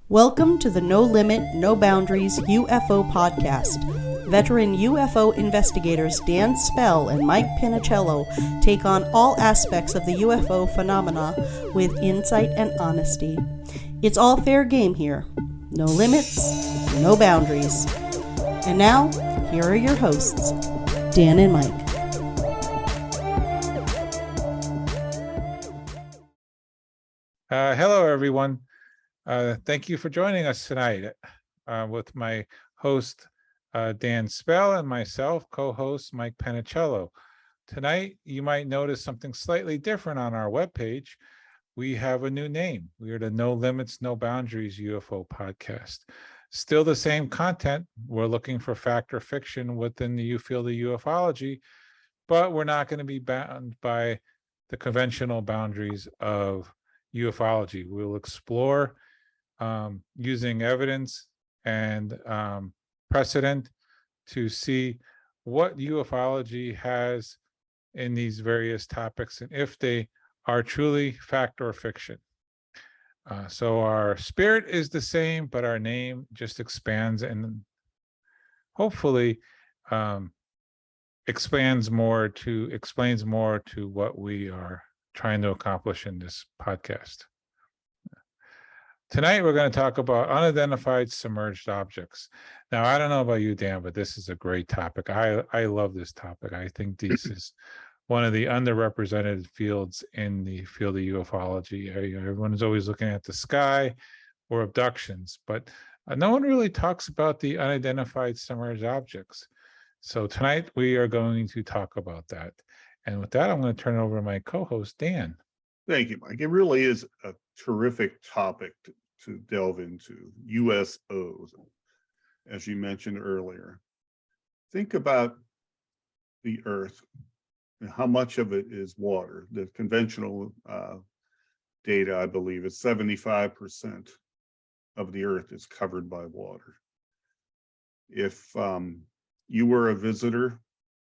Welcome to the No Limit, No Boundaries UFO podcast. Veteran UFO investigators Dan Spell and Mike Pinicello take on all aspects of the UFO phenomena with insight and honesty. It's all fair game here. No limits, no boundaries. And now, here are your hosts, Dan and Mike. Hello, everyone. Thank you for joining us tonight with my host, Dan Spell, and myself, co-host Mike Pinicello. Tonight, you might notice something slightly different on our webpage. We have a new name. We are the No Limits, No Boundaries UFO podcast. Still the same content. We're looking for fact or fiction within the field of ufology, but we're not going to be bound by the conventional boundaries of ufology. We'll explore using evidence and precedent to see what ufology has in these various topics and if they are truly fact or fiction. So our spirit is the same, but our name just expands and hopefully explains more to what we are trying to accomplish in this podcast. Tonight, we're going to talk about unidentified submerged objects. Now, I don't know about you, Dan, but this is a great topic. I love this topic. I think this is one of the underrepresented fields in the field of ufology. Everyone is always looking at the sky or abductions, but no one really talks about the unidentified submerged objects. So tonight, we are going to talk about that. And with that, I'm going to turn it over to my co-host, Dan. Thank you, Mike. It really is a terrific topic to delve into. USOs, as you mentioned earlier. Think about the Earth and how much of it is water. The conventional data, I believe, is 75% of the Earth is covered by water. If you were a visitor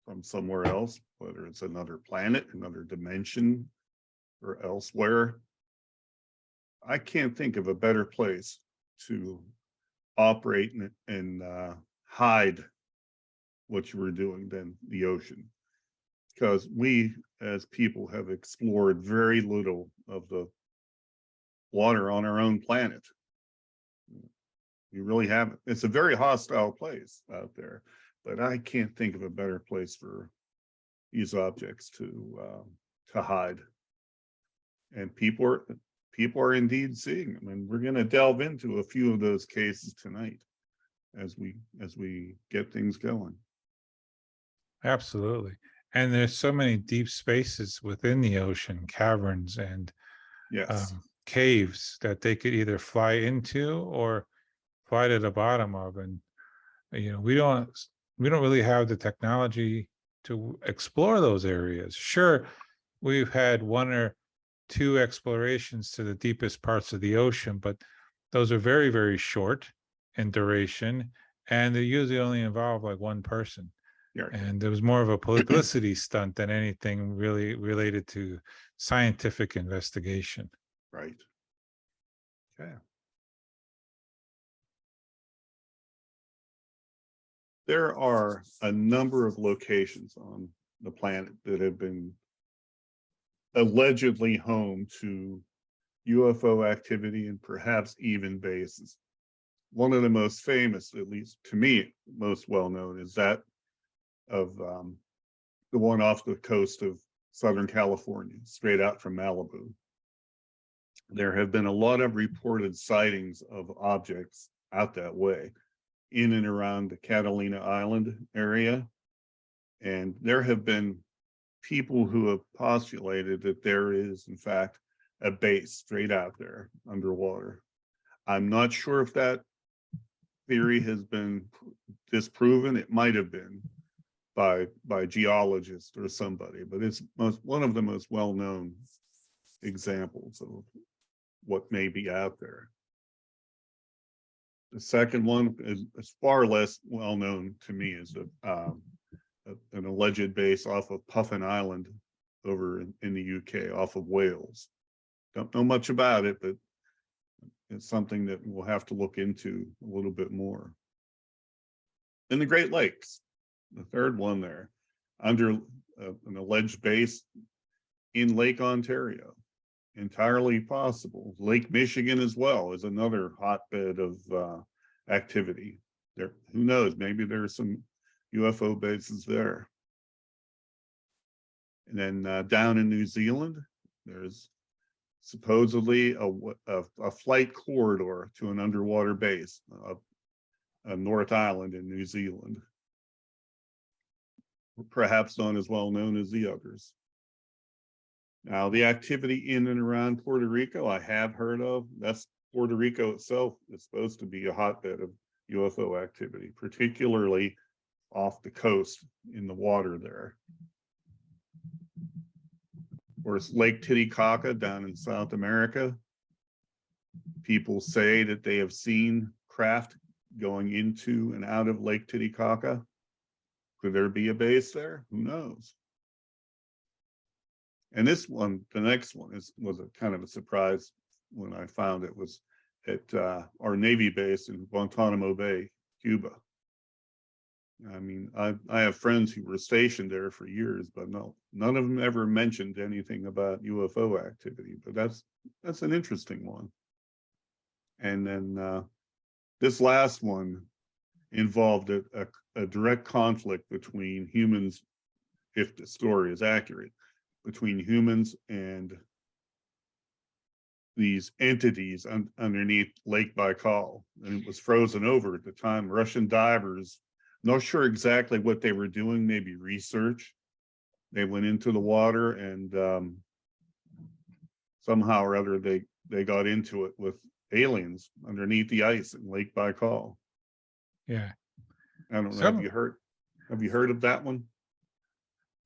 from somewhere else, whether it's another planet, another dimension, or elsewhere, I can't think of a better place to operate and hide what you were doing than the ocean. Because we, as people, have explored very little of the water on our own planet. We really haven't. It's a very hostile place out there, but I can't think of a better place for these objects to hide. And people are indeed seeing them, and we're going to delve into a few of those cases tonight as we get things going. Absolutely. And there's so many deep spaces within the ocean, caverns and Yes. Caves that they could either fly into or fly to the bottom of. And we don't really have the technology to explore those areas. Sure, we've had one or two explorations to the deepest parts of the ocean, but those are very, very short in duration, and they usually only involve like one person. Yeah. And there was more of a publicity stunt than anything really related to scientific investigation. Right. Okay. There are a number of locations on the planet that have been allegedly home to UFO activity and perhaps even bases. One of the most famous, at least to me, most well known, is that of the one off the coast of Southern California, straight out from Malibu. There have been a lot of reported sightings of objects out that way, in and around the Catalina Island area. And there have been people who have postulated that there is, in fact, a base straight out there underwater. I'm not sure if that theory has been disproven. It might have been by geologists or somebody, but it's one of the most well-known examples of what may be out there. The second one is far less well-known to me, is an alleged base off of Puffin Island over in the UK, off of Wales. Don't know much about it, but It's something that we'll have to look into a little bit more. In the Great Lakes, the third one there, under an alleged base in Lake Ontario. Entirely possible. Lake Michigan as well is another hotbed of activity. There, who knows? Maybe there's some UFO bases there. And then down in New Zealand, there's supposedly a flight corridor to an underwater base, North Island in New Zealand, perhaps not as well known as the others. Now, the activity in and around Puerto Rico, I have heard of. That's Puerto Rico itself is supposed to be a hotbed of UFO activity, particularly off the coast in the water there. Or it's Lake Titicaca down in South America. People say that they have seen craft going into and out of Lake Titicaca. Could there be a base there? Who knows? And this one, the next one, was a kind of a surprise when I found it was at our Navy base in Guantanamo Bay, Cuba. I mean, I have friends who were stationed there for years, but no, none of them ever mentioned anything about UFO activity. But that's an interesting one. And then this last one involved a direct conflict between humans, if the story is accurate, between humans and these entities underneath Lake Baikal. And it was frozen over at the time. Russian divers, not sure exactly what they were doing, maybe research. They went into the water and somehow or other they got into it with aliens underneath the ice in Lake Baikal. Yeah. I don't know. Have you heard of that one?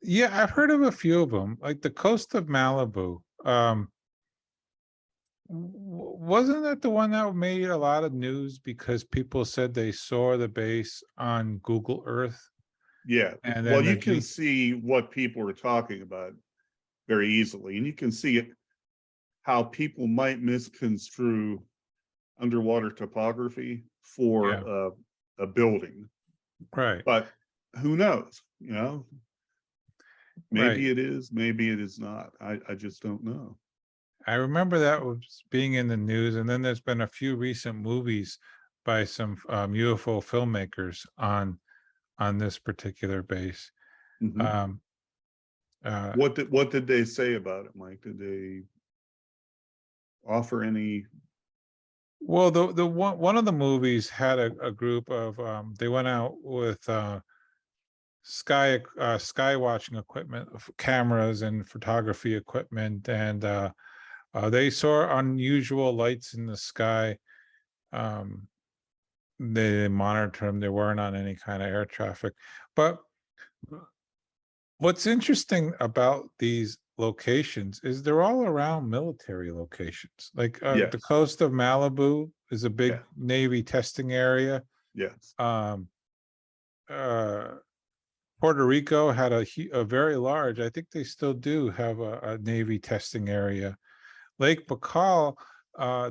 Yeah, I've heard of a few of them, like the coast of Malibu. Wasn't that the one that made a lot of news because people said they saw the base on Google Earth? Yeah. And well, then you can see what people are talking about very easily, and you can see it, how people might misconstrue underwater topography for a building. Right. But who knows? You know, maybe Right. it is, maybe it is not. I just don't know. I remember that was being in the news, and then there's been a few recent movies by some UFO filmmakers on this particular base. Mhm. What did they say about it, Mike? Did they offer any? Well, the one of the movies had a group of they went out with sky watching equipment, cameras and photography equipment, and they saw unusual lights in the sky. They monitored them. They weren't on any kind of air traffic. But what's interesting about these locations is they're all around military locations. Like the Yes. coast of Malibu is a big Navy testing area. Yes. Puerto Rico had a very large, I think they still do have a Navy testing area. Lake Baikal,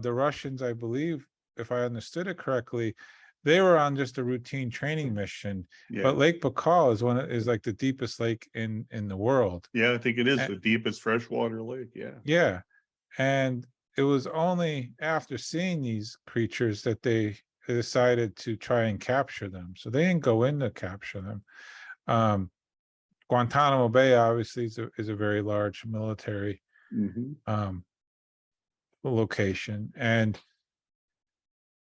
the Russians, I believe, if I understood it correctly, they were on just a routine training mission. Yeah. But Lake Baikal is like the deepest lake in the world. Yeah, I think it is the deepest freshwater lake. Yeah. Yeah. And it was only after seeing these creatures that they decided to try and capture them. So they didn't go in to capture them. Guantanamo Bay obviously is a very large military location, and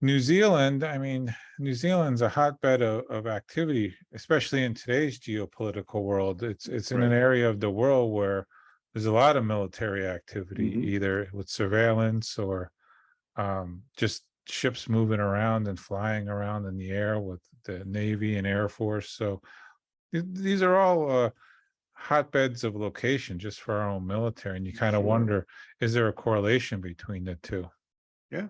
New Zealand, I mean, New Zealand's a hotbed of activity, especially in today's geopolitical world. It's in an area of the world where there's a lot of military activity, either with surveillance or just ships moving around and flying around in the air with the Navy and Air Force. So these are all hotbeds of location just for our own military. And you kind of wonder, is there a correlation between the two? Yeah.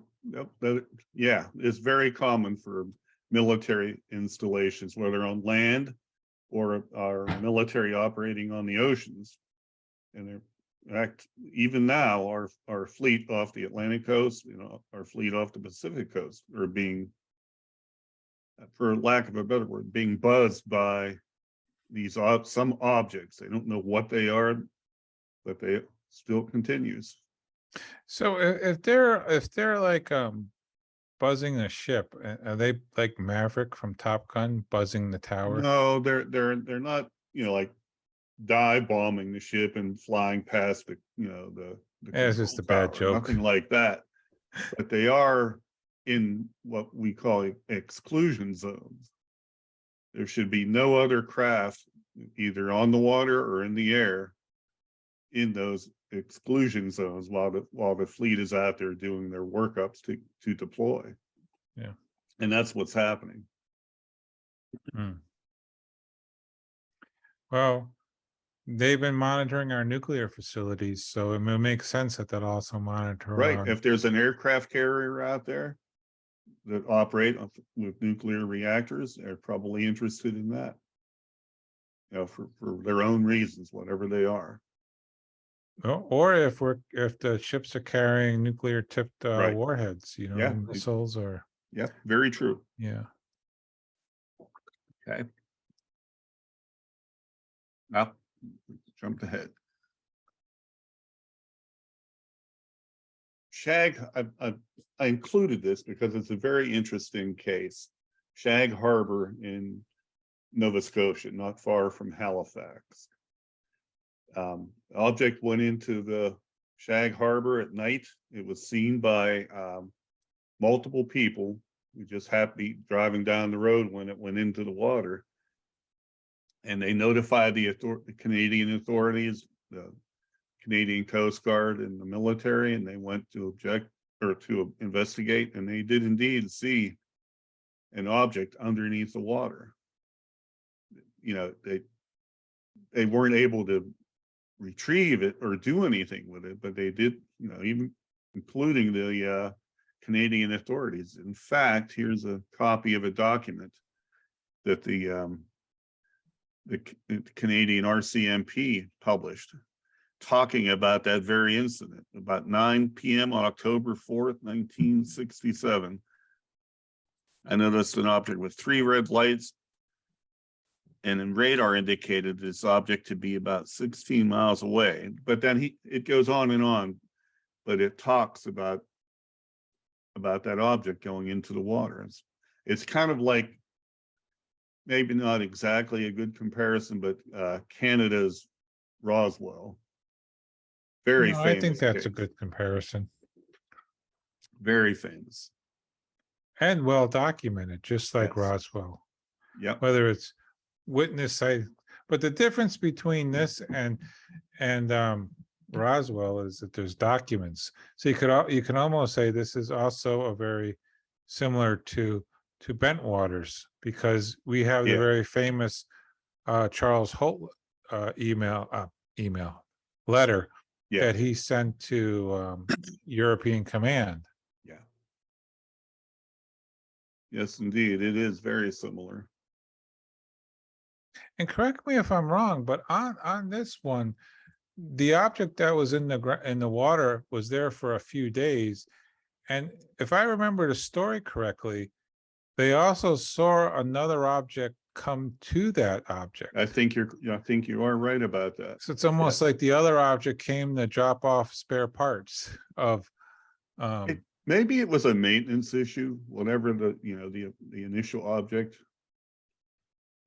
Yeah, it's very common for military installations, whether on land or our military operating on the oceans. And Even now, our fleet off the Atlantic coast, our fleet off the Pacific coast are being, for lack of a better word, being buzzed by these some objects. They don't know what they are, but they still continues. So if they're like buzzing a ship, are they like Maverick from Top Gun buzzing the tower? No, they're not, like dive bombing the ship and flying past the Yeah, it's just a bad tower, joke. nothing like that. But they are in what we call exclusion zones. There should be no other craft either on the water or in the air in those exclusion zones while the fleet is out there doing their workups to deploy. Yeah. And that's what's happening. Well, they've been monitoring our nuclear facilities, so it makes sense that they'll also monitor Right. If there's an aircraft carrier out there that operate with nuclear reactors, they're probably interested in that, for their own reasons, whatever they are. or if the ships are carrying nuclear tipped Right. warheads, Yeah. missiles or. Yeah, very true. Yeah. Okay. Now, jumped ahead. Shag, I included this because it's a very interesting case. Shag Harbor in Nova Scotia, not far from Halifax. Object went into the Shag Harbor at night. It was seen by multiple people who just happened to be driving down the road when it went into the water. And they notified the Canadian authorities, the Canadian Coast Guard and the military, and they went to to investigate, and they did indeed see an object underneath the water. They weren't able to retrieve it or do anything with it, but they did, even including the Canadian authorities. In fact, here's a copy of a document that the Canadian RCMP published, talking about that very incident. About 9 p.m. on October 4th, 1967, I noticed an object with 3 red lights, and in radar indicated this object to be about 16 miles away. But then it goes on, but it talks about that object going into the water. It's kind of like, maybe not exactly a good comparison, but Canada's Roswell. Very famous. I think that's case. A good comparison. Very famous. And well documented, just like Roswell. Yeah. Whether it's witness site, but the difference between this and Roswell is that there's documents. So you can almost say this is also a very similar to Bentwaters, because we have the very famous Charles Holt letter that he sent to European Command. Yeah. Yes, indeed, it is very similar. And correct me if I'm wrong, but on this one, the object that was in the water was there for a few days, and if I remember the story correctly, they also saw another object come to that object. I think you are right about that. So it's almost like the other object came to drop off spare parts of. Maybe it was a maintenance issue, whatever the initial object.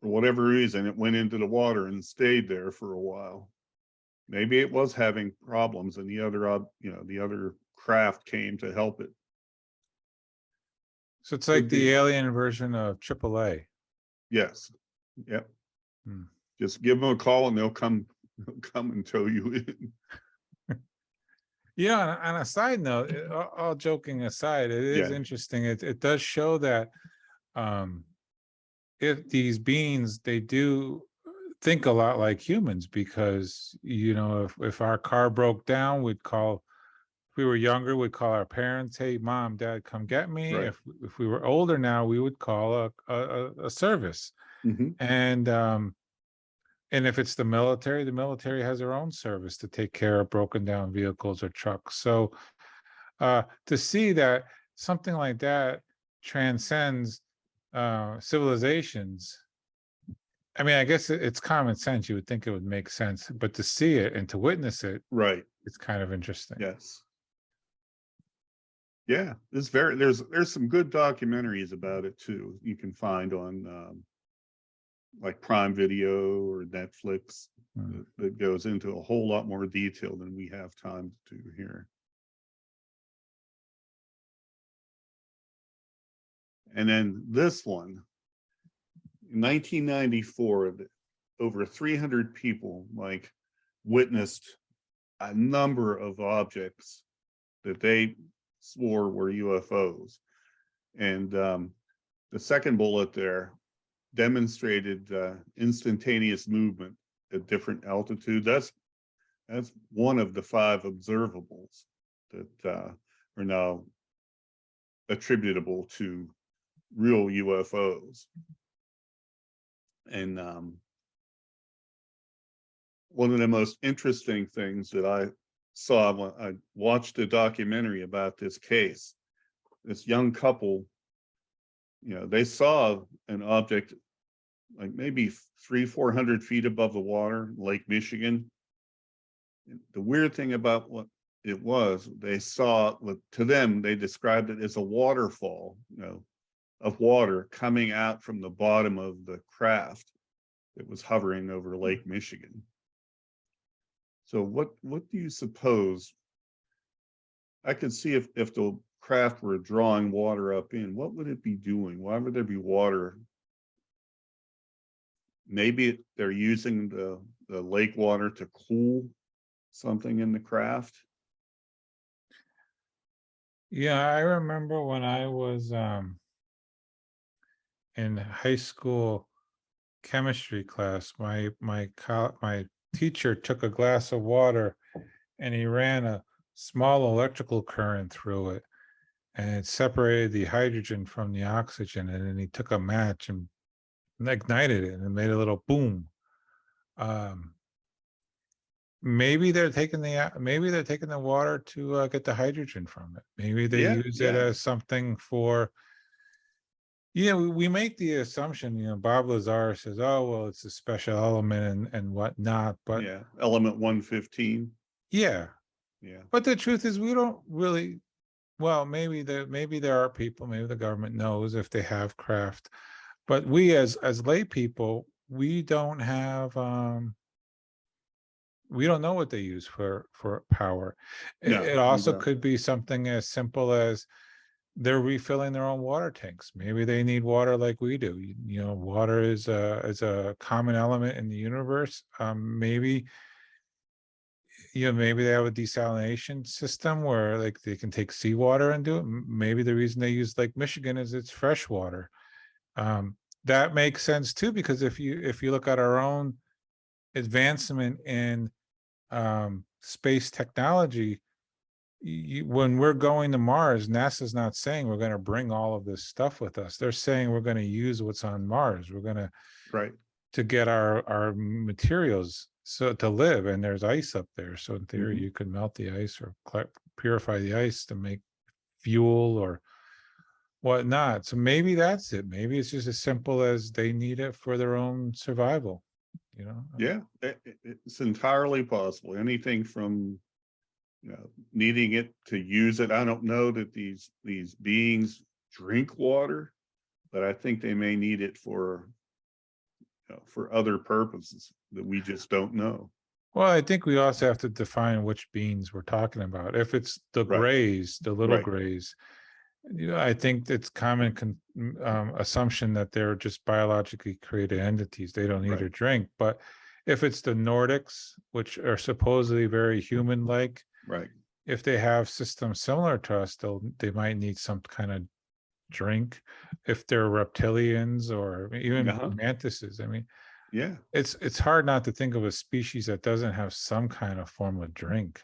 For whatever reason, it went into the water and stayed there for a while. Maybe it was having problems, and the other craft came to help it. So it's like the alien version of AAA. Yes. Yep. Just give them a call and they'll come and tow you in. Yeah. On a side note, all joking aside, it is interesting. It does show that if these beings, they do think a lot like humans, because if our car broke down, we'd call. If we were younger, we'd call our parents, "Hey, mom, dad, come get me." Right. If we were older now, we would call a service. Mm-hmm. And And if it's the military has their own service to take care of broken down vehicles or trucks. So to see that something like that transcends civilizations, I mean, I guess it's common sense. You would think it would make sense, but to see it and to witness it, Right. it's kind of interesting. Yes. Yeah, there's some good documentaries about it too. You can find on like Prime Video or Netflix that goes into a whole lot more detail than we have time to do here. And then this one, in 1994, over 300 people like witnessed a number of objects that they swore were UFOs. And the second bullet there demonstrated instantaneous movement at different altitudes. That's one of the 5 observables that are now attributable to real UFOs. And one of the most interesting things that I saw when I watched a documentary about this case, this young couple, they saw an object like maybe 300-400 feet above the water, Lake Michigan. The weird thing about what it was, they saw, to them, they described it as a waterfall, of water coming out from the bottom of the craft that was hovering over Lake Michigan. So what do you suppose? I could see if the craft were drawing water up in, what would it be doing? Why would there be water? Maybe they're using the lake water to cool something in the craft. Yeah, I remember when I was in high school chemistry class, my teacher took a glass of water and he ran a small electrical current through it, and it separated the hydrogen from the oxygen, and then he took a match and ignited it and made a little boom. Maybe they're taking the water to get the hydrogen from it. Maybe they use it as something for, we make the assumption, Bob Lazar says, oh, well, it's a special element and whatnot, but element 115. Yeah. But the truth is, we don't really, well, maybe there are people, maybe the government knows if they have craft, but we as lay people, we don't have, we don't know what they use for power. It also could be something as simple as they're refilling their own water tanks. Maybe they need water like we do. Water is a common element in the universe. Maybe maybe they have a desalination system where like they can take seawater and do it. Maybe the reason they use Lake Michigan is it's fresh water. That makes sense too, because if you look at our own advancement in space technology, when we're going to Mars, NASA's not saying we're going to bring all of this stuff with us. They're saying we're going to use what's on Mars. We're going to get our materials to live, and there's ice up there. So in theory, you could melt the ice or purify the ice to make fuel or whatnot. So maybe that's it. Maybe it's just as simple as they need it for their own survival. Yeah, it's entirely possible. Anything from needing it to use it. I don't know that these beings drink water, but I think they may need it for other purposes that we just don't know. Well, I think we also have to define which beings we're talking about. If it's the grays, the little grays, I think it's common assumption that they're just biologically created entities. They don't eat or drink. But if it's the Nordics, which are supposedly very human-like, if they have systems similar to us, they might need some kind of drink. If they're reptilians or even mantises, I mean, it's hard not to think of a species that doesn't have some kind of form of drink.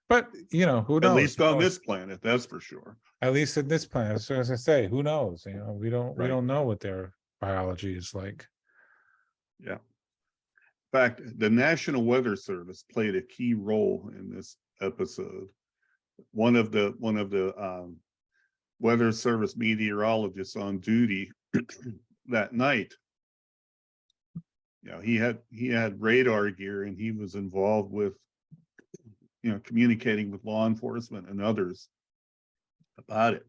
But who knows? At least on this planet, that's for sure. At least in this planet, so as I say, who knows? We don't know what their biology is like. Yeah. fact, the National Weather Service played a key role in this episode. One of the Weather Service meteorologists on duty that night, he had radar gear, and he was involved with, communicating with law enforcement and others about it.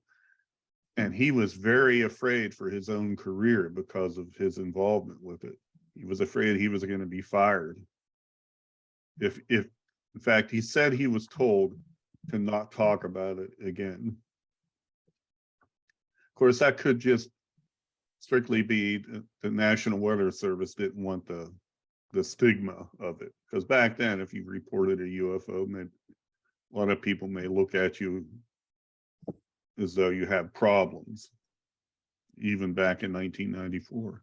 And he was very afraid for his own career because of his involvement with it. He was afraid he was going to be fired. If in fact, he said he was told to not talk about it again. Of course, that could just strictly be the National Weather Service didn't want the stigma of it. Because back then, if you reported a UFO, a lot of people may look at you as though you have problems, even back in 1994.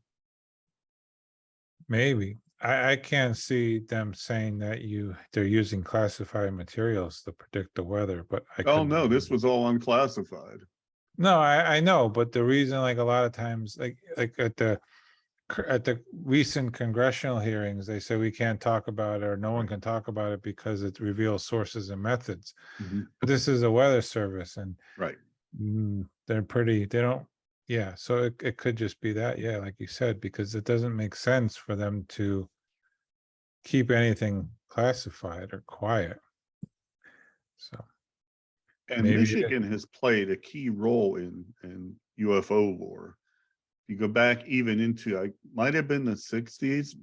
Maybe. I can't see them saying that they're using classified materials to predict the weather, but No, this was all unclassified. No, I know, but the reason, like, a lot of times, like at the recent congressional hearings, they say we can't talk about it, or no one can talk about it because it reveals sources and methods. But this is a weather service, and right, they don't. Yeah, so it could just be that, yeah, like you said, because it doesn't make sense for them to keep anything classified or quiet. So, and Michigan has played a key role in UFO lore. You go back even into, might have been the 60s,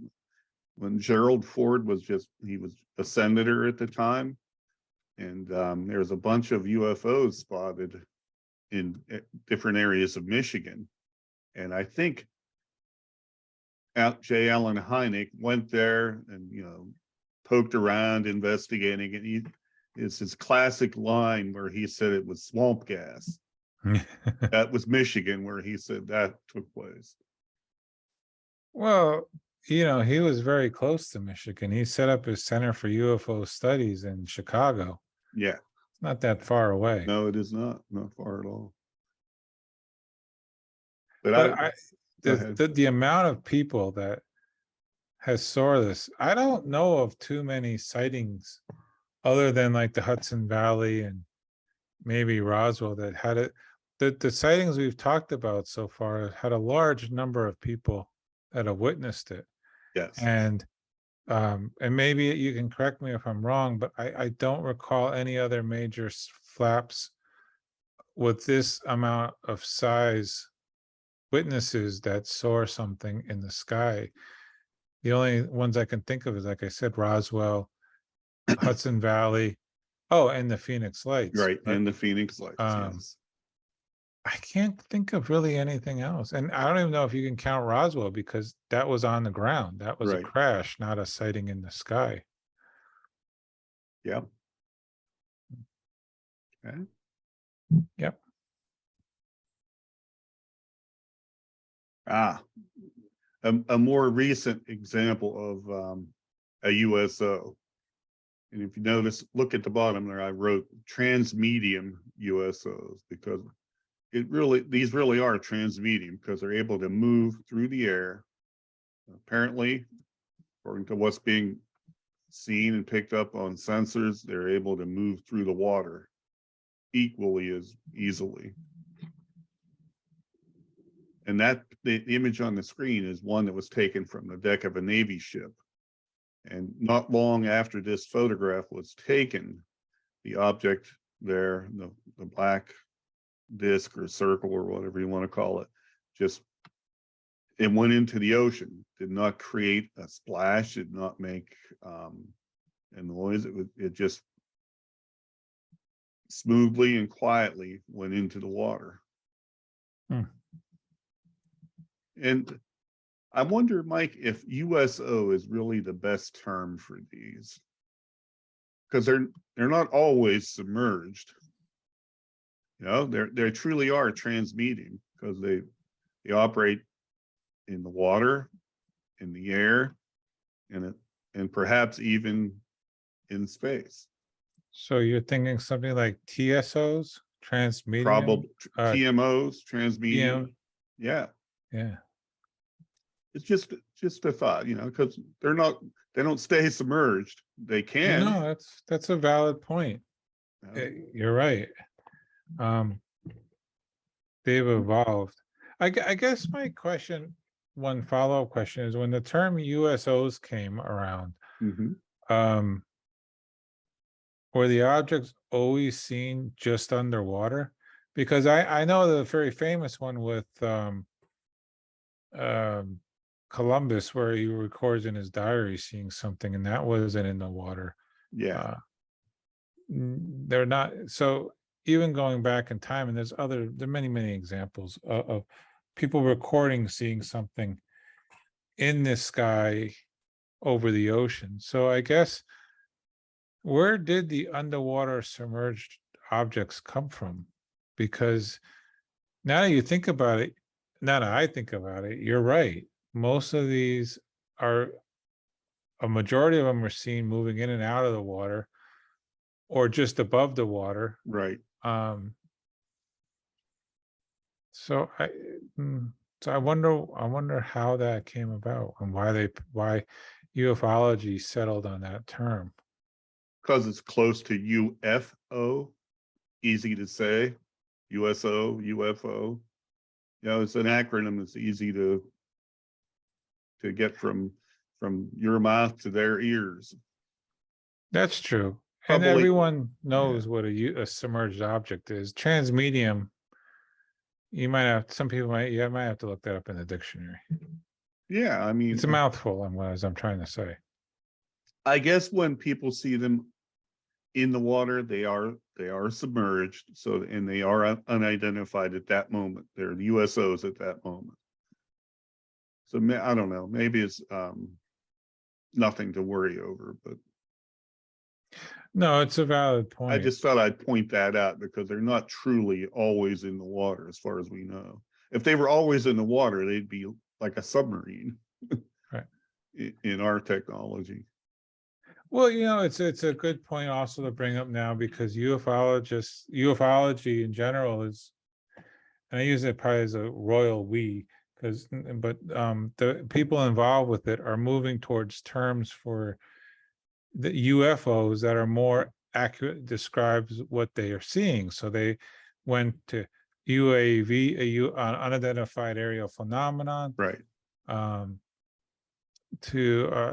when Gerald Ford he was a senator at the time, and there's a bunch of UFOs spotted in different areas of Michigan. And I think J. Allen Hynek went there and, poked around investigating it. It's his classic line where he said it was swamp gas. That was Michigan, where he said that took place. Well, he was very close to Michigan. He set up his Center for UFO Studies in Chicago. Yeah. It's not that far away. No, it is not far at all. But the amount of people that has saw this, I don't know of too many sightings other than like the Hudson Valley and maybe Roswell that had it. The sightings we've talked about so far had a large number of people that have witnessed it. Yes. And maybe you can correct me if I'm wrong, but I don't recall any other major flaps with this amount of size witnesses that saw something in the sky. The only ones I can think of is, like I said, Roswell, Hudson Valley, and the Phoenix Lights. Right, and the Phoenix Lights, yes. I can't think of really anything else. And I don't even know if you can count Roswell, because that was on the ground. That was a crash, not a sighting in the sky. Yep. Okay. Yep. A more recent example of a USO. And if you notice, look at the bottom there, I wrote transmedium USOs, because these really are transmedium, because they're able to move through the air. Apparently, according to what's being seen and picked up on sensors, they're able to move through the water equally as easily. And that the image on the screen is one that was taken from the deck of a Navy ship. And not long after this photograph was taken, the object there, the black disc or circle or whatever you want to call it, it went into the ocean. Did not create a splash, did not make a noise. It just smoothly and quietly went into the water. And I wonder, Mike, if USO is really the best term for these, because they're not always submerged. They truly are transmedium, because they operate in the water, in the air, and perhaps even in space. So you're thinking something like TSOs, transmedium? Probably TMOs, transmedium. Yeah. Yeah. It's just a thought, because they're not They don't stay submerged. They can. No, that's a valid point. You're right. They've evolved. I guess my question, one follow-up question, is when the term USOs came around, Mhm. were the objects always seen just underwater? Because I know the very famous one with Columbus, where he records in his diary seeing something, and that wasn't in the water. Yeah. They're not. So even going back in time, and there are many examples of people recording seeing something in the sky over the ocean. So I guess, where did the underwater submerged objects come from? Because now that you think about it, now that I think about it, you're right. Most of these a majority of them are seen moving in and out of the water or just above the water. Right. So I wonder how that came about and why ufology settled on that term. Because it's close to UFO, easy to say. USO, UFO. It's an acronym that's easy to get from your mouth to their ears. That's true. And Probably, everyone knows what a submerged object is. Transmedium, you might have to look that up in the dictionary. yeah, I mean, It's a mouthful, as I'm trying to say. I guess when people see them in the water, they are submerged. So, and they are unidentified at that moment. They're the USOs at that moment. So I don't know. Maybe it's nothing to worry over, but No, it's a valid point. I just thought I'd point that out because they're not truly always in the water, as far as we know. If they were always in the water, they'd be like a submarine, right, in our technology. Well, it's a good point also to bring up now, because ufology in general is, and I use it probably as a royal we, but the people involved with it are moving towards terms for the UFOs that are more accurate, describes what they are seeing. So they went to UAV, unidentified aerial phenomenon. Right.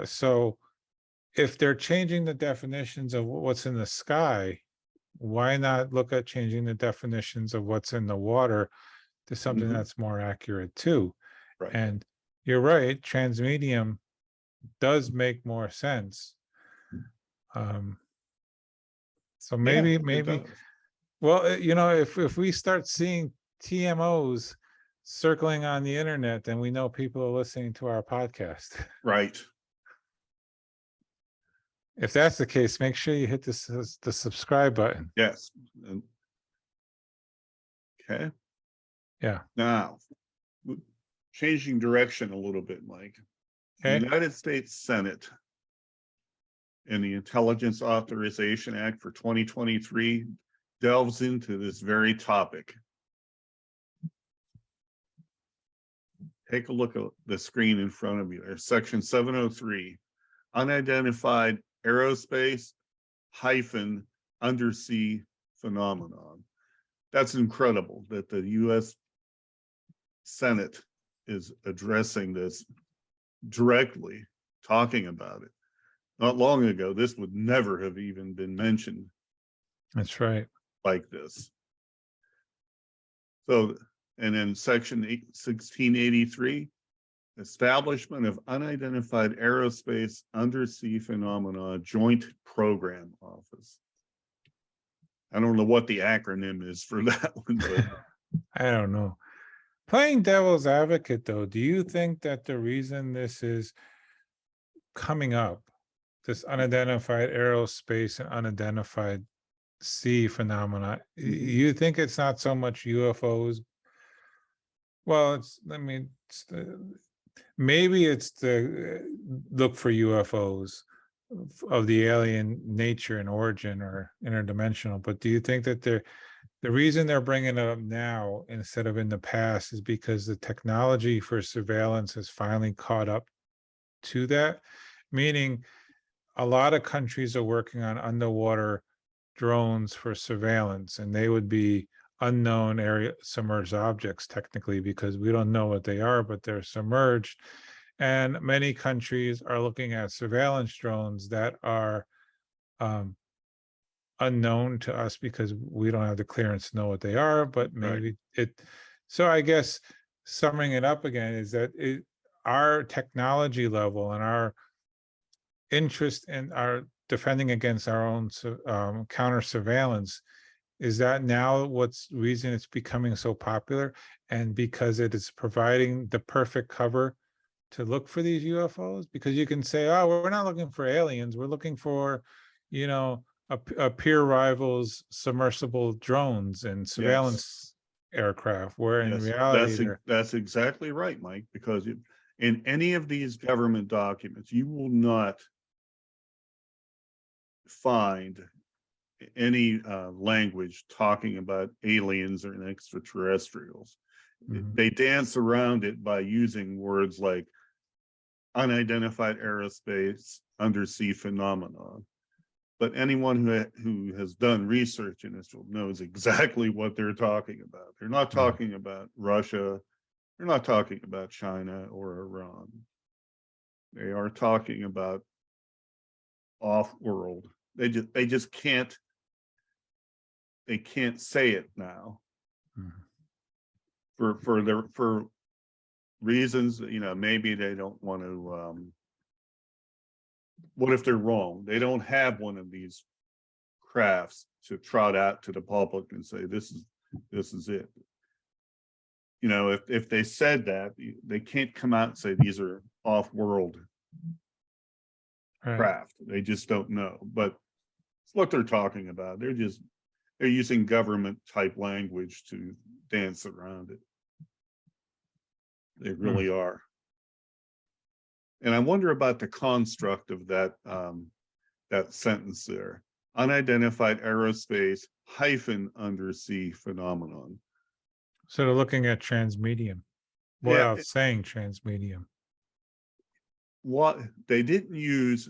So if they're changing the definitions of what's in the sky, why not look at changing the definitions of what's in the water to something that's more accurate too? Right. And you're right, transmedium does make more sense. So maybe, well, if we start seeing TMOs circling on the internet, then we know people are listening to our podcast. Right. If that's the case, make sure you hit the subscribe button. Yes. Okay. Yeah. Now, changing direction a little bit, Mike. Okay. The United States Senate and the Intelligence Authorization Act for 2023 delves into this very topic. Take a look at the screen in front of you. There's section 703, unidentified aerospace - undersea phenomenon. That's incredible that the US Senate is addressing this directly, talking about it. Not long ago, this would never have even been mentioned. That's right. Like this. So, and then section 1683, establishment of unidentified aerospace undersea phenomena joint program office. I don't know what the acronym is for that one, but I don't know. Playing devil's advocate, though, do you think that the reason this is coming up, this unidentified aerospace and unidentified sea phenomena, you think it's not so much UFOs? Well, maybe it's the look for UFOs of the alien nature and origin or interdimensional, but do you think that the reason they're bringing it up now instead of in the past is because the technology for surveillance has finally caught up to that, meaning a lot of countries are working on underwater drones for surveillance, and they would be unknown area submerged objects technically, because we don't know what they are, but they're submerged. And many countries are looking at surveillance drones that are unknown to us because we don't have the clearance to know what they are, but maybe so I guess summing it up again is that our technology level and our interest in our defending against our own counter surveillance, is that now what's reason it's becoming so popular, and because it is providing the perfect cover to look for these UFOs? Because you can say, oh, we're not looking for aliens, we're looking for, a peer rivals submersible drones and surveillance aircraft, where in reality that's exactly right, Mike, because in any of these government documents, you will not find any language talking about aliens or extraterrestrials. They dance around it by using words like unidentified aerospace, undersea phenomenon. But anyone who has done research in this knows exactly what they're talking about. They're not talking about Russia. They're not talking about China or Iran. They are talking about off-world. They just can't. They can't say it now for reasons. Maybe they don't want to. What if they're wrong? They don't have one of these crafts to trot out to the public and say, this is it. If they said that, they can't come out and say these are off-world craft. They just don't know. But it's what they're talking about. They're using government type language to dance around it. They really are. And I wonder about the construct of that sentence there. Unidentified aerospace -undersea phenomenon. So they're looking at transmedium without saying transmedium. What they didn't use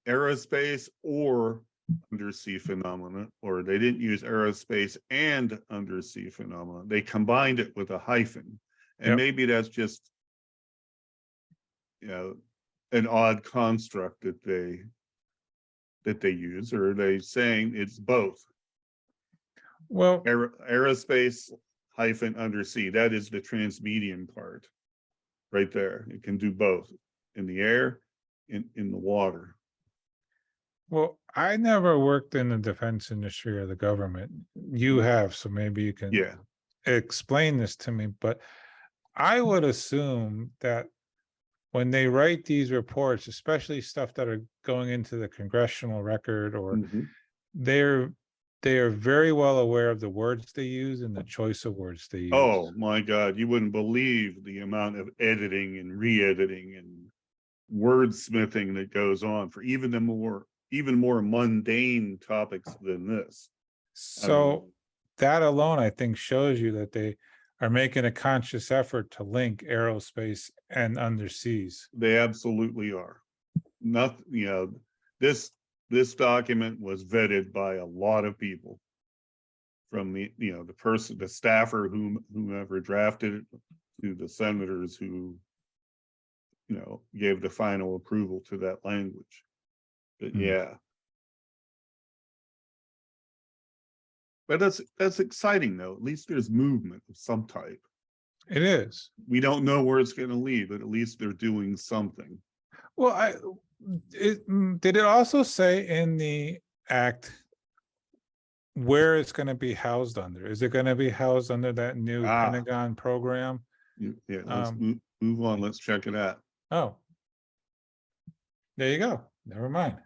aerospace or undersea phenomena, or they didn't use aerospace and undersea phenomena. They combined it with a hyphen. And maybe that's just an odd construct that they use, or are they saying it's both? Well, aerospace -undersea, that is the transmedium part right there. It can do both in the air, in the water. Well, I never worked in the defense industry or the government. You have, so maybe you can explain this to me. But I would assume that when they write these reports, especially stuff that are going into the congressional record, or they are very well aware of the words they use and the choice of words they use. Oh my God, you wouldn't believe the amount of editing and re-editing and wordsmithing that goes on for even more mundane topics than this. So that alone, I think, shows you that they are making a conscious effort to link aerospace and underseas. They absolutely are. Nothing, this document was vetted by a lot of people, from the staffer whomever drafted it, to the senators who gave the final approval to that language. But but that's exciting though. At least there's movement of some type. It is. We don't know where it's going to lead, but at least they're doing something. Well, did it also say in the act where it's going to be housed under? Is it going to be housed under that new Pentagon program? Yeah, let's move on. Let's check it out. Oh, there you go. Never mind.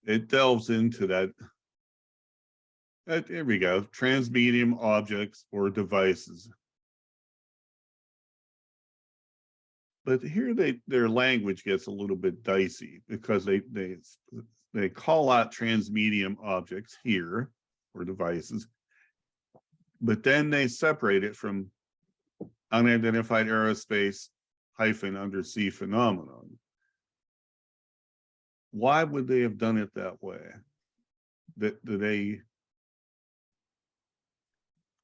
It delves into that. Here we go. Transmedium objects or devices. But here their language gets a little bit dicey, because they call out transmedium objects here, or devices, but then they separate it from unidentified aerospace -undersea phenomenon. Why would they have done it that way? That they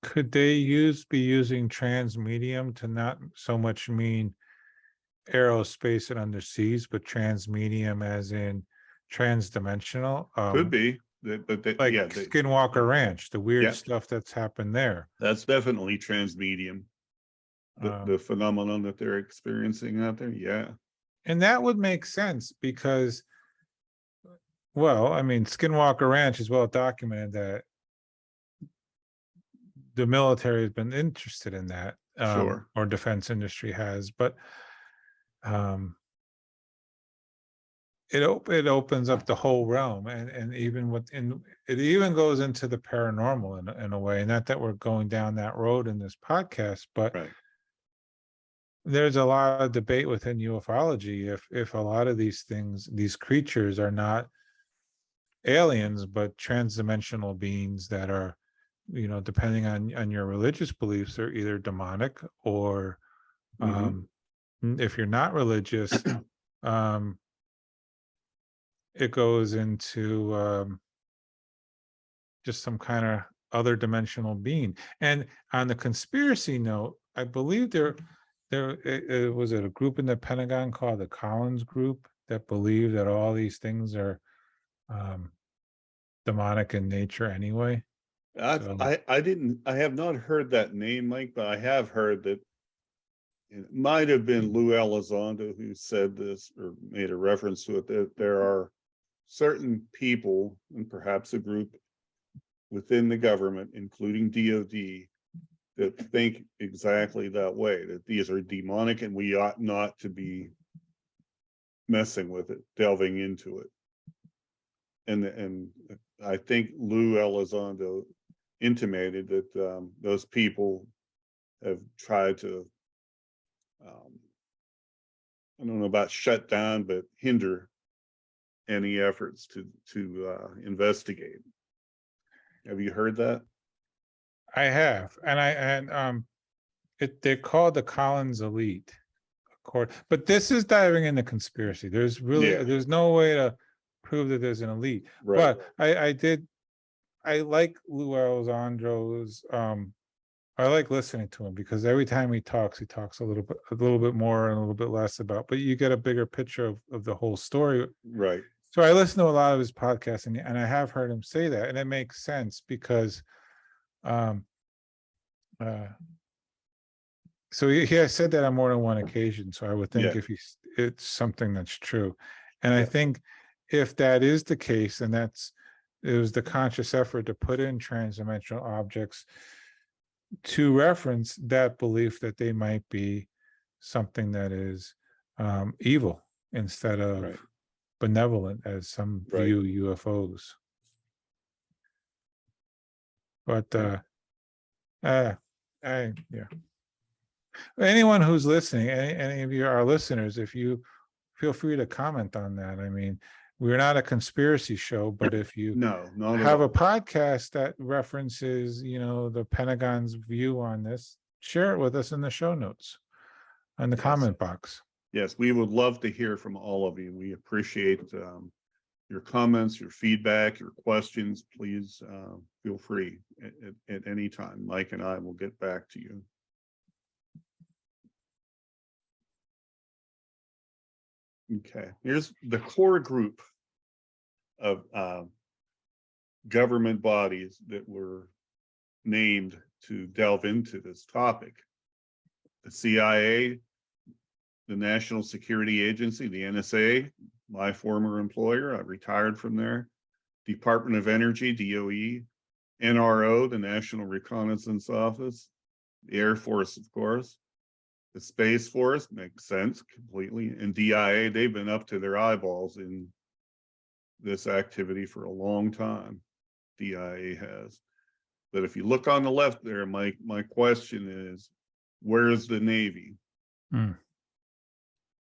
Could they be using transmedium to not so much mean aerospace and underseas, but transmedium as in transdimensional? could be that, but Like yeah, Skinwalker Ranch, the weird Yeah. stuff that's happened there. that's definitely transmedium. The phenomenon that they're experiencing out there. Yeah. And that would make sense because, well, I mean, Skinwalker Ranch is well documented that the military has been interested in that, Sure. or defense industry has, but it opens up the whole realm, and even within it even goes into the paranormal in a way. Not that we're going down that road in this podcast, but Right. there's a lot of debate within ufology if a lot of these things, these creatures, are not aliens but transdimensional beings that are, depending on your religious beliefs, are either demonic or if you're not religious, it goes into just some kind of other dimensional being. And on the conspiracy note, I believe it was a group in the Pentagon called the Collins Group that believe that all these things are demonic in nature anyway. I have not heard that name, Mike, but I have heard that it might have been Lou Elizondo who said this or made a reference to it, that there are certain people and perhaps a group within the government, including DOD, that think exactly that way, that these are demonic and we ought not to be messing with it, delving into it. And I think Lou Elizondo intimated that those people have tried to, I don't know about shut down, but hinder any efforts to investigate. Have you heard that? I have, they're called the Collins Elite, but this is diving into conspiracy. There's no way to prove that there's an elite. Right. But I like Lou Elizondo's. I like listening to him because every time he talks a little bit more and a little bit less about, but you get a bigger picture of the whole story. Right. So I listen to a lot of his podcasts, and I have heard him say that, and it makes sense because, so he has said that on more than one occasion. So I would think it's something that's true, and I think if that is the case, and it was the conscious effort to put in transdimensional objects to reference that belief that they might be something that is evil instead of benevolent, as some view UFOs. But anyone who's listening, any of you, our listeners, if you feel free to comment on that. I mean, we're not a conspiracy show, but if you have a podcast that references, the Pentagon's view on this, share it with us in the show notes, in the comment box. Yes, we would love to hear from all of you. We appreciate your comments, your feedback, your questions. Please feel free at any time. Mike and I will get back to you. Okay, here's the core group of government bodies that were named to delve into this topic. The CIA, the National Security Agency, the NSA, my former employer, I retired from there. Department of Energy, DOE, NRO, the National Reconnaissance Office, the Air Force, of course, the Space Force, makes sense completely, and DIA. They've been up to their eyeballs in this activity for a long time. DIA has. But if you look on the left there, my question is, where's the Navy?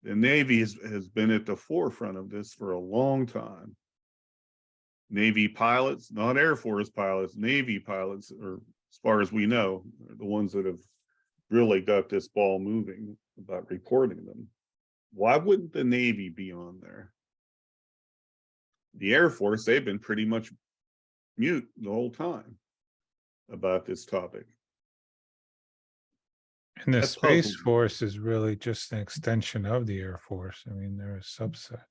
The Navy has been at the forefront of this for a long time. Navy pilots, not Air Force pilots, Navy pilots, or as far as we know, are the ones that have really got this ball moving about reporting them. Why wouldn't the Navy be on there? The Air Force, they've been pretty much mute the whole time about this topic. And the That Space puzzled me. Force is really just an extension of the Air Force. I mean, they're a subset.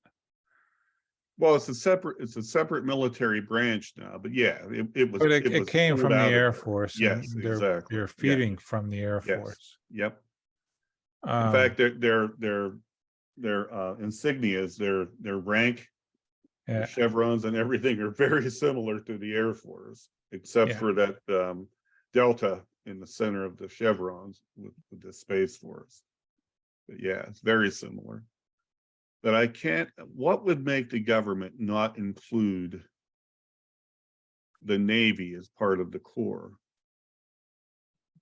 Well, it's a separate military branch now, but yeah, it was But it it was came pulled from the out of Air there. Force, Yes, and exactly. they're Yeah. feeding from the Air Yes. Force. Yep. In Um, fact, their insignias, their rank, yeah, the chevrons and everything are very similar to the Air Force, except Yeah. for that delta in the center of the chevrons with the Space Force. But yeah, it's very similar. But I can't, what would make the government not include the Navy as part of the Corps?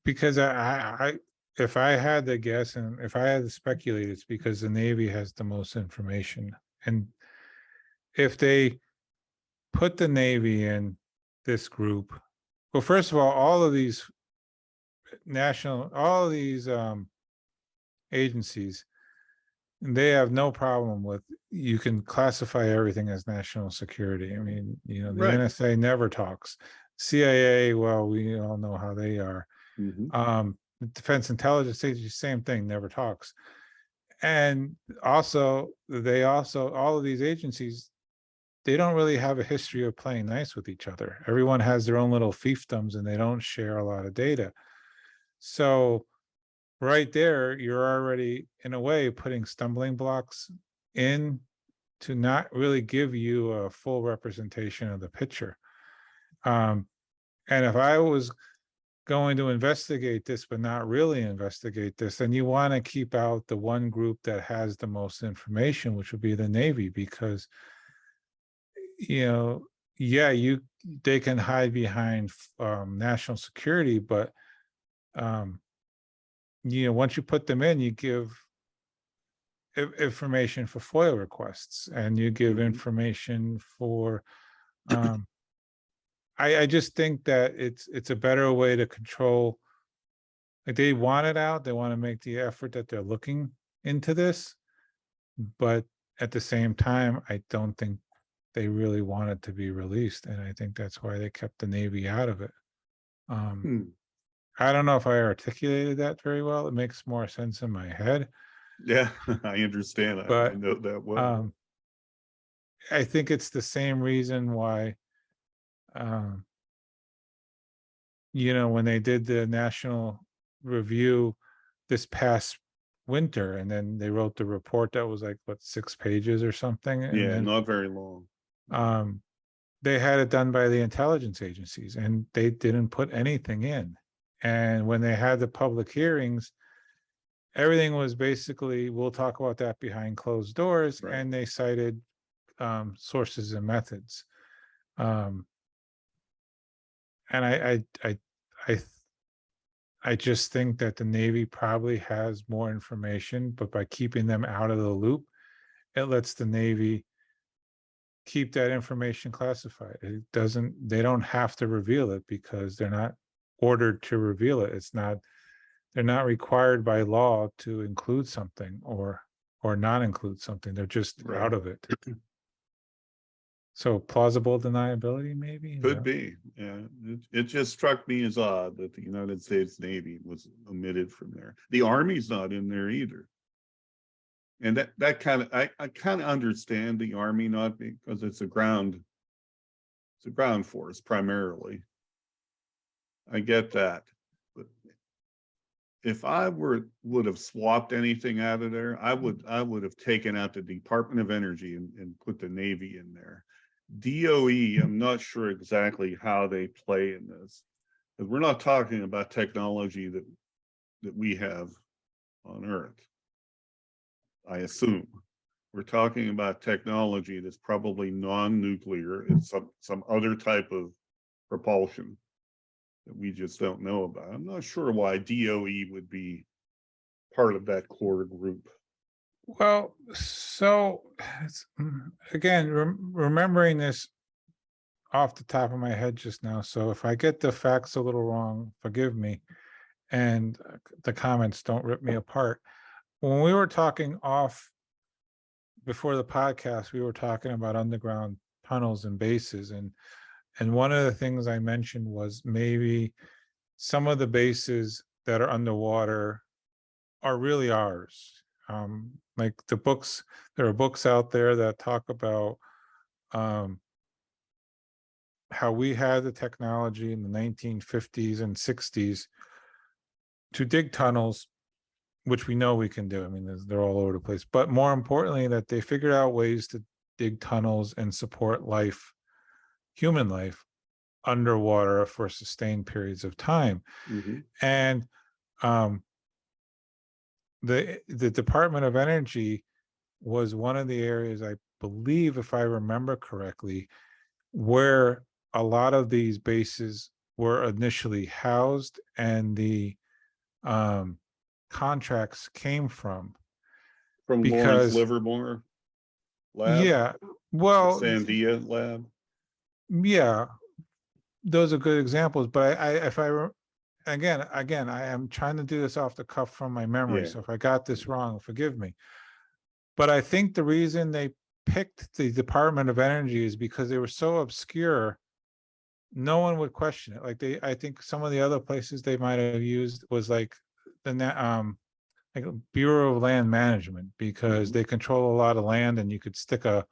because if I had to guess and if I had to speculate, it's because the Navy has the most information. And if they put the Navy in this group, well, first of all of these agencies, they have no problem with, you can classify everything as national security. I mean, the Right. NSA never talks. CIA, well, we all know how they are. Mhm. The Defense Intelligence Agency, same thing, never talks. And also, all of these agencies, they don't really have a history of playing nice with each other. Everyone has their own little fiefdoms and they don't share a lot of data. So right there, you're already, in a way, putting stumbling blocks in to not really give you a full representation of the picture. And if I was going to investigate this, but not really investigate this, then you want to keep out the one group that has the most information, which would be the Navy, because, yeah, they can hide behind national security, but once you put them in, you give information for FOIA requests, and you give Mhm. information for I just think that it's a better way to control. Like, they want it out, they want to make the effort that they're looking into this, but at the same time, I don't think they really want it to be released, and I think that's why they kept the Navy out of it. Hmm. I don't know if I articulated that very well. It makes more sense in my head, Yeah, I understand. I but know that well. I think it's the same reason why, um, when they did the national review this past winter, and then they wrote the report that was like, what, 6 pages or something, and Yeah, then not very long. they had it done by the intelligence agencies, and they didn't put anything in. And when they had the public hearings, everything was basically, we'll talk about that behind closed doors. Right. And they cited sources and methods. And I just think that the Navy probably has more information, but by keeping them out of the loop, it lets the Navy keep that information classified. They don't have to reveal it because they're not ordered to reveal it. They're not required by law to include something or not include something. They're just Right. out of it. So plausible deniability, maybe? Could be. Yeah. It just struck me as odd that the United States Navy was omitted from there. The Army's not in there either. And that kind of, I kind of understand the Army not being, because it's a ground force primarily. I get that. But if I would have swapped anything out of there, I would have taken out the Department of Energy and put the Navy in there. DOE, I'm not sure exactly how they play in this, because we're not talking about technology that we have on Earth. I assume we're talking about technology that's probably non-nuclear. It's some other type of propulsion that we just don't know about. I'm not sure why DOE would be part of that core group. Well, so again, remembering this off the top of my head just now, so if I get the facts a little wrong, forgive me, and the comments don't rip me apart. When we were talking off before the podcast, we were talking about underground tunnels and bases. And one of the things I mentioned was maybe some of the bases that are underwater are really ours. Like the books, there are books out there that talk about how we had the technology in the 1950s and 60s to dig tunnels, which we know we can do. I mean, they're all over the place. But more importantly, that they figured out ways to dig tunnels and support life, human life, underwater for sustained periods of time. Mhm. And the Department of Energy was one of the areas, I believe, if I remember correctly, where a lot of these bases were initially housed and the contracts came from. From Lawrence Because, Livermore lab, yeah, the well, Sandia lab. yeah, those are good examples. But again, I am trying to do this off the cuff from my memory. Yeah. So if I got this wrong, forgive me. But I think the reason they picked the Department of Energy is because they were so obscure, no one would question it. Like I think some of the other places they might have used was like like Bureau of Land Management, because they control a lot of land, and you could stick a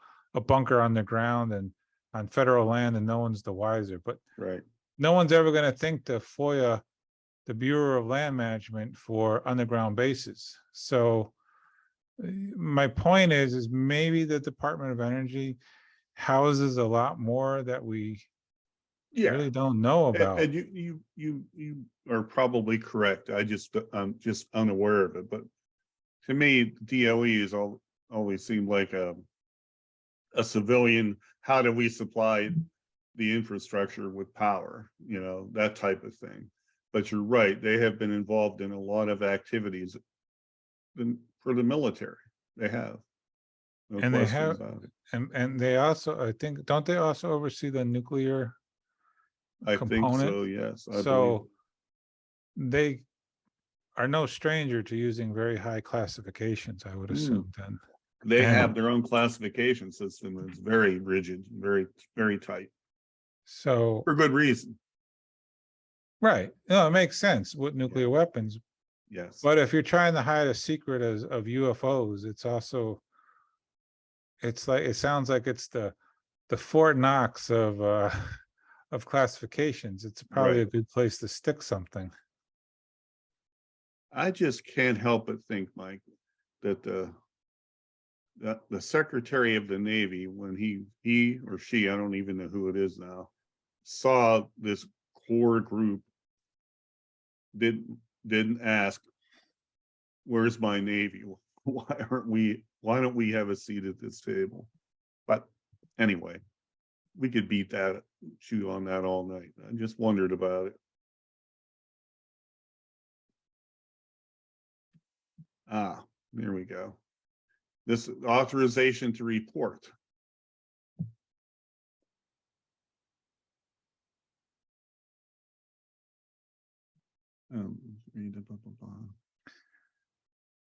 bunker on the ground and on federal land, and no one's the wiser. But Right. no one's ever going to think to FOIA the Bureau of Land Management for underground bases. So my point is maybe the Department of Energy houses a lot more that we Yeah. really don't know about. And you are probably correct. I'm just unaware of it. But to me, DOE has always seemed like a civilian. How do we supply the infrastructure with power? You know, that type of thing. But you're right; they have been involved in a lot of activities for the military. They have, no And they question have, about it. and they also, I think, don't they also oversee the nuclear I think component? so. Yes, I believe. So they are no stranger to using very high classifications, I would assume then. They have And their own classification system. It's very rigid, very tight, so, for good reason. right. No, it makes sense with nuclear weapons. Yes. But if you're trying to hide a secret of UFOs, it's also, it's like, it sounds like it's the Fort Knox of of classifications. It's probably Right. a good place to stick something. I just can't help but think, Mike, that the Secretary of the Navy, when he or she, I don't even know who it is now, saw this core group, didn't ask, where's my Navy? Why don't we have a seat at this table? But anyway, we could chew on that all night. I just wondered about it. There we go. This authorization to report.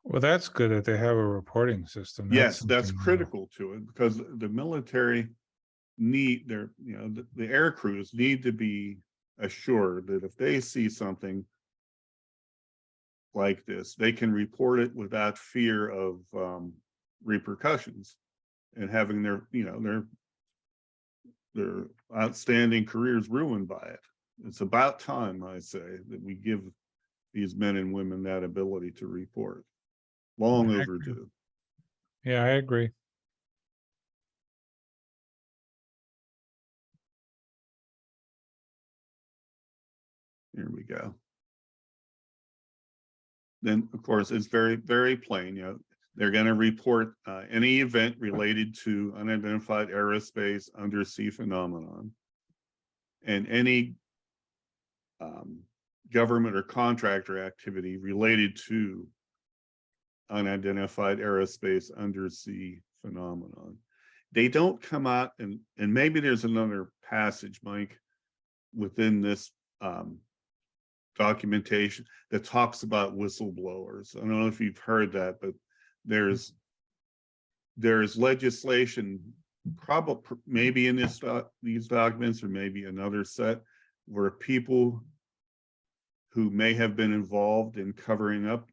Well, that's good that they have a reporting system. Yes, that's something critical to it, because the military need the air crews need to be assured that if they see something like this, they can report it without fear of repercussions and having their outstanding careers ruined by it. It's about time, I say, that we give these men and women that ability to report. Long overdue. Yeah, I agree. Here we go. Then, of course, it's very, very plain. They're going to report any event related to unidentified aerospace undersea phenomenon, and any government or contractor activity related to unidentified aerospace undersea phenomenon. They don't come out, and maybe there's another passage, Mike, within this documentation that talks about whistleblowers. I don't know if you've heard that, but there's legislation probably maybe in these documents, or maybe another set, where people who may have been involved in covering up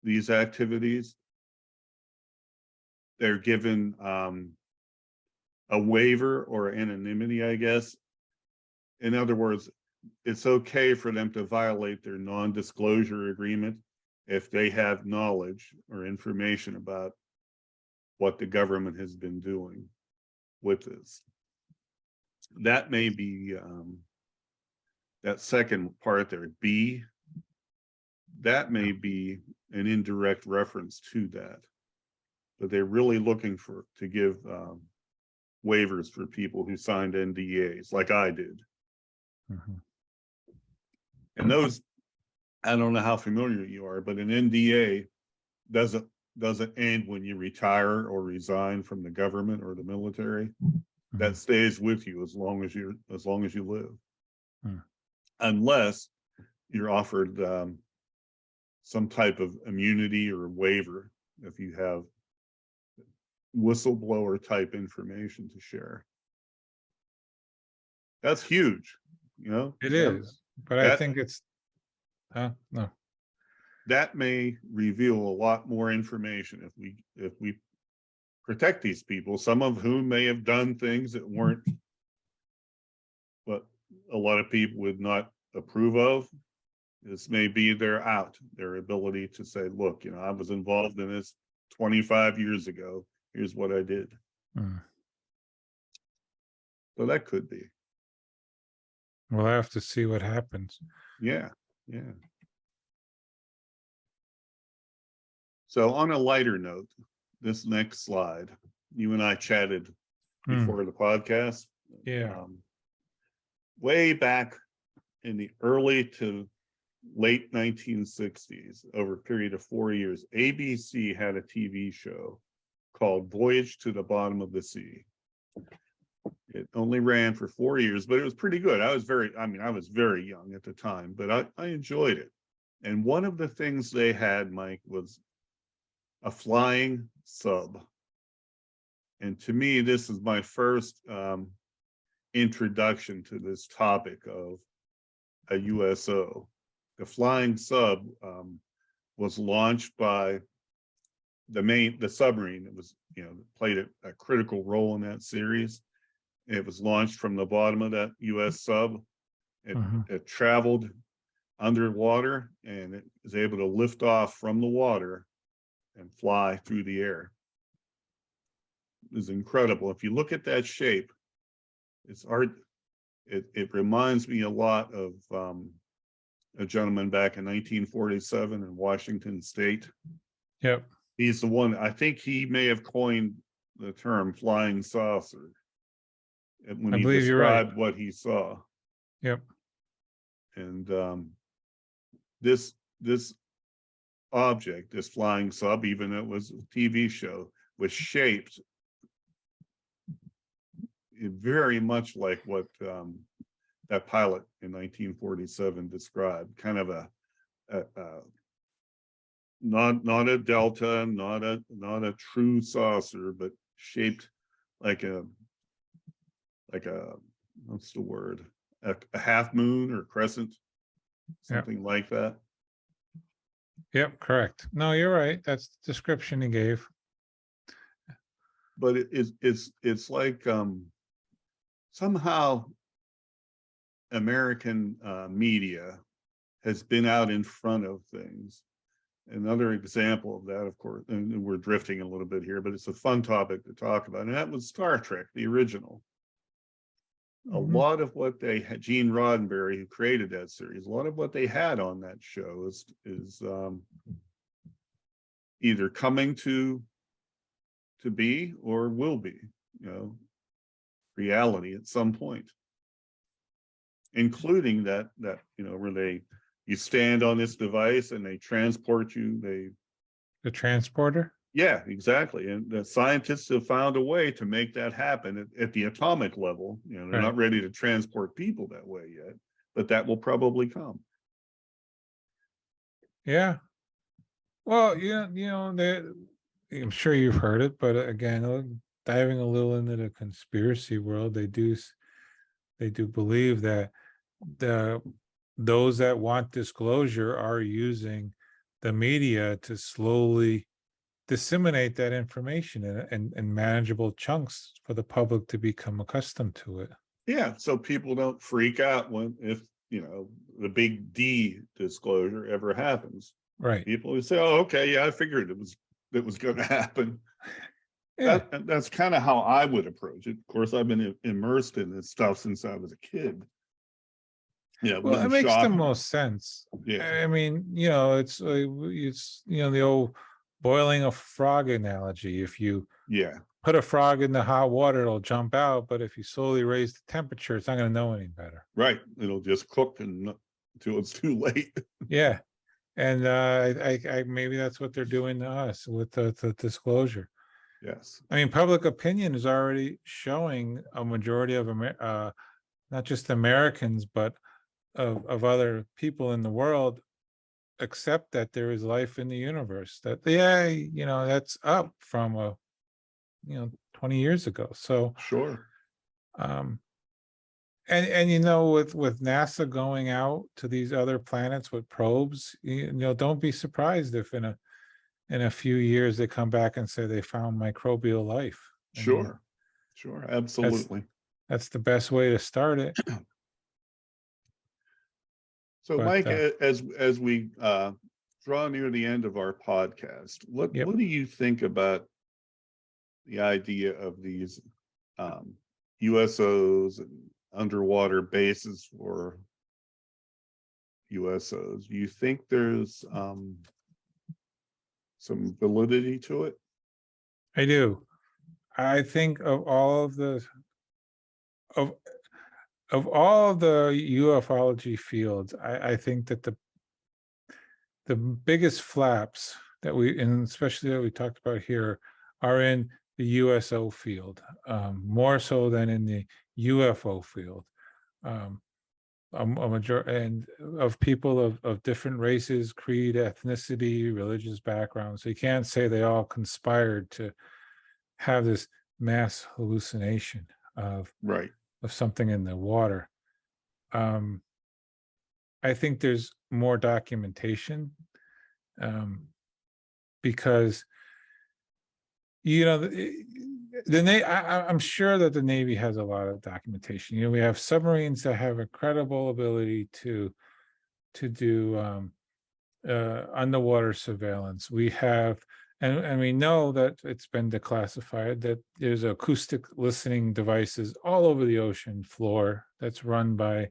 these activities, they're given a waiver or anonymity, I guess. In other words, it's okay for them to violate their non-disclosure agreement if they have knowledge or information about what the government has been doing with this. That may be that second part there, B, that may be an indirect reference to that. But they're really looking to give waivers for people who signed NDAs, like I did. Mm-hmm. And those, I don't know how familiar you are, but an NDA doesn't end when you retire or resign from the government or the military. Mm-hmm. That stays with you as long as you live, unless you're offered some type of immunity or waiver if you have whistleblower type information to share. That's huge, you know. It is, but I think it's no. That may reveal a lot more information if we protect these people, some of whom may have done things that weren't what a lot of people would not approve of. This may be their ability to say, look, you know, I was involved in this 25 years ago. Here's what I did. So that could be. We'll have to see what happens. Yeah. So on a lighter note, this next slide, you and I chatted before the podcast. Yeah. Way back in the early to late 1960s, over a period of 4 years, ABC had a TV show called Voyage to the Bottom of the Sea. It only ran for 4 years, but it was pretty good. I was very young at the time, but I enjoyed it. And one of the things they had, Mike, was a flying sub. And to me, this is my first introduction to this topic of a USO. The flying sub was launched by the submarine. It was, you know, played a critical role in that series. It was launched from the bottom of that US sub. It traveled underwater, and it was able to lift off from the water and fly through the air. It was incredible. If you look at that shape, it's art. It reminds me a lot of a gentleman back in 1947 in Washington State. Yep. He's the one, I think he may have coined the term flying saucer when he described what he saw. Yep. And this object, this flying sub, even though it was a TV show, was shaped very much like what that pilot in 1947 described, kind of a not a delta, not a true saucer, but shaped like a what's the word, a half moon or crescent, something like that. Yep, correct. No, you're right. That's the description he gave. But it's like somehow American media has been out in front of things. Another example of that, of course, and we're drifting a little bit here, but it's a fun topic to talk about, and that was Star Trek, the original. A lot of what they had, Gene Roddenberry, who created that series, a lot of what they had on that show is either coming to be or will be, you know, reality at some point, including that you know, where you stand on this device and they transport you. The transporter? Yeah, exactly. And the scientists have found a way to make that happen at the atomic level. You know, they're not ready to transport people that way yet, but that will probably come. Yeah. Well, I'm sure you've heard it, but again, diving a little into the conspiracy world, they do believe that those that want disclosure are using the media to slowly disseminate that information in manageable chunks for the public to become accustomed to it. Yeah, so people don't freak out if the big D disclosure ever happens. Right. People would say, "Oh, okay, yeah, I figured it was going to happen." Yeah. That's kind of how I would approach it. Of course, I've been immersed in this stuff since I was a kid. Yeah, it Well, it wouldn't makes the shock me. most sense. Yeah, I mean, it's the old boiling a frog analogy. If you yeah, put a frog in the hot water, it'll jump out. But if you slowly raise the temperature, it's not going to know any better. right. It'll just cook until it's too late. Yeah. And I maybe that's what they're doing to us with the disclosure. Yes, I mean, public opinion is already showing a majority of not just Americans, but of other people in the world accept that there is life in the universe. That that's up from 20 years ago. So sure. um and with NASA going out to these other planets with probes, don't be surprised if in a few years they come back and say they found microbial life. I mean, Sure, absolutely. that's the best way to start it. So, But Mike, as we draw near the end of our podcast, what yep. do you think about the idea of these USOs and underwater bases for USOs? Do you think there's some validity to it? I do. I think of all of the ufology fields, I think that the biggest flaps that and especially that we talked about here, are in the USO field, more so than in the UFO field. A majority and of people of different races, creed, ethnicity, religious backgrounds. So you can't say they all conspired to have this mass hallucination of Right. something in the water. I think there's more documentation, because I'm sure that the Navy has a lot of documentation. We have submarines that have incredible ability to do underwater surveillance. We have, and we know that it's been declassified, that there's acoustic listening devices all over the ocean floor that's run by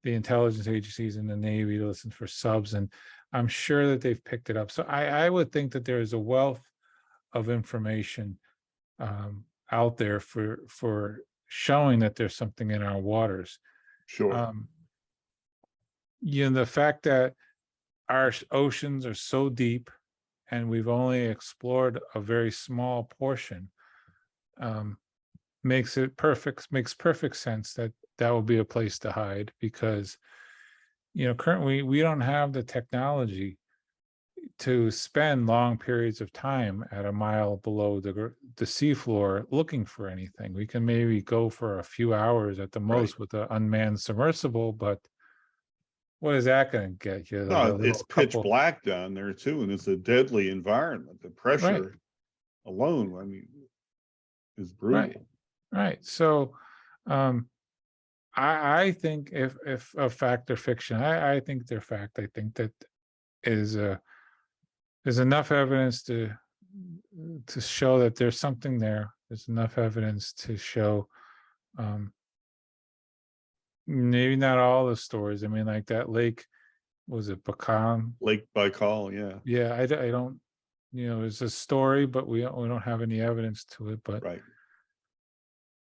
the intelligence agencies in the Navy to listen for subs, and I'm sure that they've picked it up. So I would think that there is a wealth of information out there for showing that there's something in our waters. Sure. The fact that our oceans are so deep and we've only explored a very small portion, makes perfect sense that will be a place to hide, because currently we don't have the technology to spend long periods of time at a mile below the seafloor looking for anything. We can maybe go for a few hours at the most with an unmanned submersible, but what is that going to get you? No, it's pitch black down there too, and it's a deadly environment. The pressure alone, I mean, is brutal. Right. So I think if a fact or fiction, I think they're fact. I think that there's enough evidence to show that there's something there. There's enough evidence to show, maybe not all the stories. I mean, like that lake, was it Baikal? Lake Baikal, yeah. Yeah, I don't, it's a story, but we don't have any evidence to it. But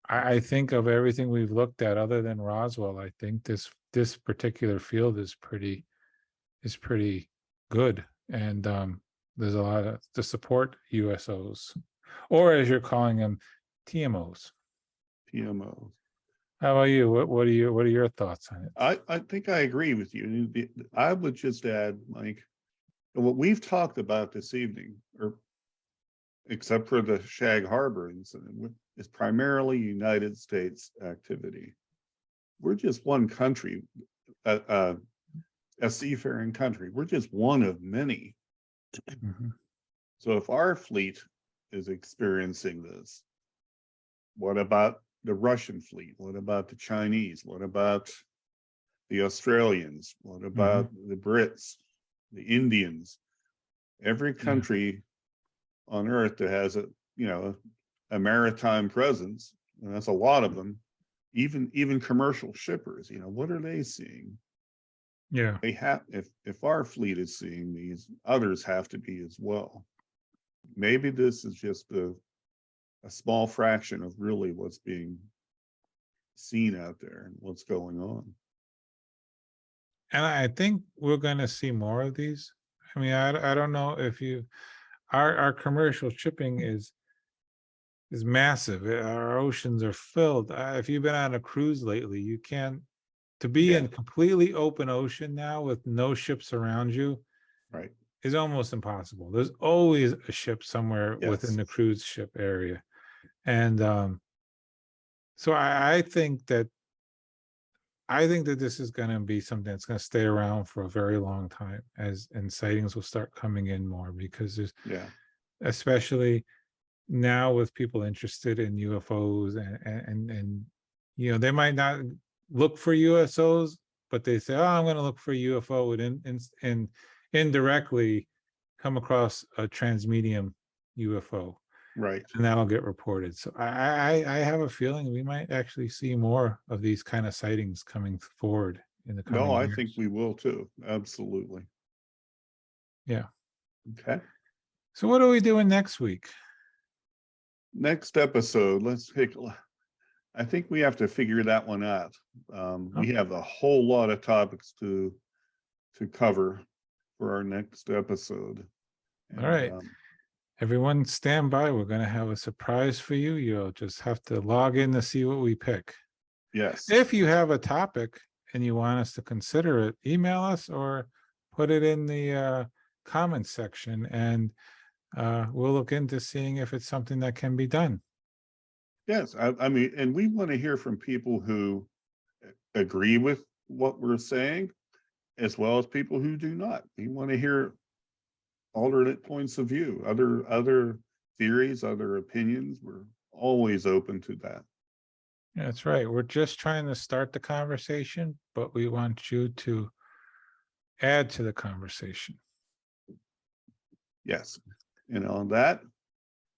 I think of everything we've looked at, other than Roswell, I think this particular field is pretty good, and there's a lot to support USOs, or as you're calling them, TMOs. TMOs. How about you? What are your thoughts on it? I think I agree with you. I would just add, Mike, what we've talked about this evening, or except for the Shag Harbor incident, is primarily United States activity. We're just one country, a seafaring country. We're just one of many. Mhm. So if our fleet is experiencing this, what about the Russian fleet? What about the Chinese? What about the Australians? What about the Brits, the Indians? Every country on Earth that has a maritime presence, and that's a lot of them, even commercial shippers, what are they seeing? Yeah. They have, if our fleet is seeing these, others have to be as well. Maybe this is just a small fraction of really what's being seen out there and what's going on. And I think we're going to see more of these. I mean, I don't know if our commercial shipping is massive. Our oceans are filled. If you've been on a cruise lately, you can't, to be in completely open ocean now with no ships around you, Right. is almost impossible. There's always a ship somewhere within Yes. the cruise ship area. And so I think that this is going to be something that's going to stay around for a very long time, and sightings will start coming in more, because there's, especially now with people interested in UFOs, and they might not look for USOs, but they say, oh, I'm going to look for a UFO, and indirectly come across a transmedium UFO. Right. And that'll get reported. So I have a feeling we might actually see more of these kind of sightings coming forward in the coming years. I think we will too. Absolutely. Yeah. Okay. So what are we doing next week? Next episode, I think we have to figure that one out. We have a whole lot of topics to cover for our next episode. All right. Everyone stand by. We're going to have a surprise for you. You'll just have to log in to see what we pick. Yes. If you have a topic and you want us to consider it, email us or put it in the comments section, and we'll look into seeing if it's something that can be done. Yes. I mean, and we want to hear from people who agree with what we're saying, as well as people who do not. We want to hear alternate points of view, other theories, other opinions. We're always open to that. That's right. We're just trying to start the conversation, but we want you to add to the conversation. Yes. And on that,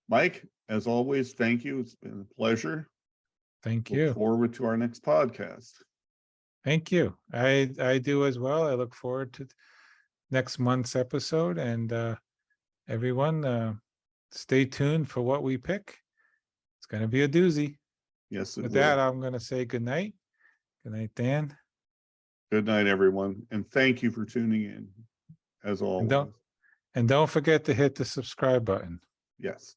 Mike, as always, thank you. It's been a pleasure. Thank you. Look forward to our next podcast. Thank you. I do as well. I look forward to next month's episode, and everyone, stay tuned for what we pick. It's going to be a doozy. Yes, with that, I'm going to say good night. Good night, Dan. Good night, everyone. And thank you for tuning in, as always. And don't forget to hit the subscribe button. Yes.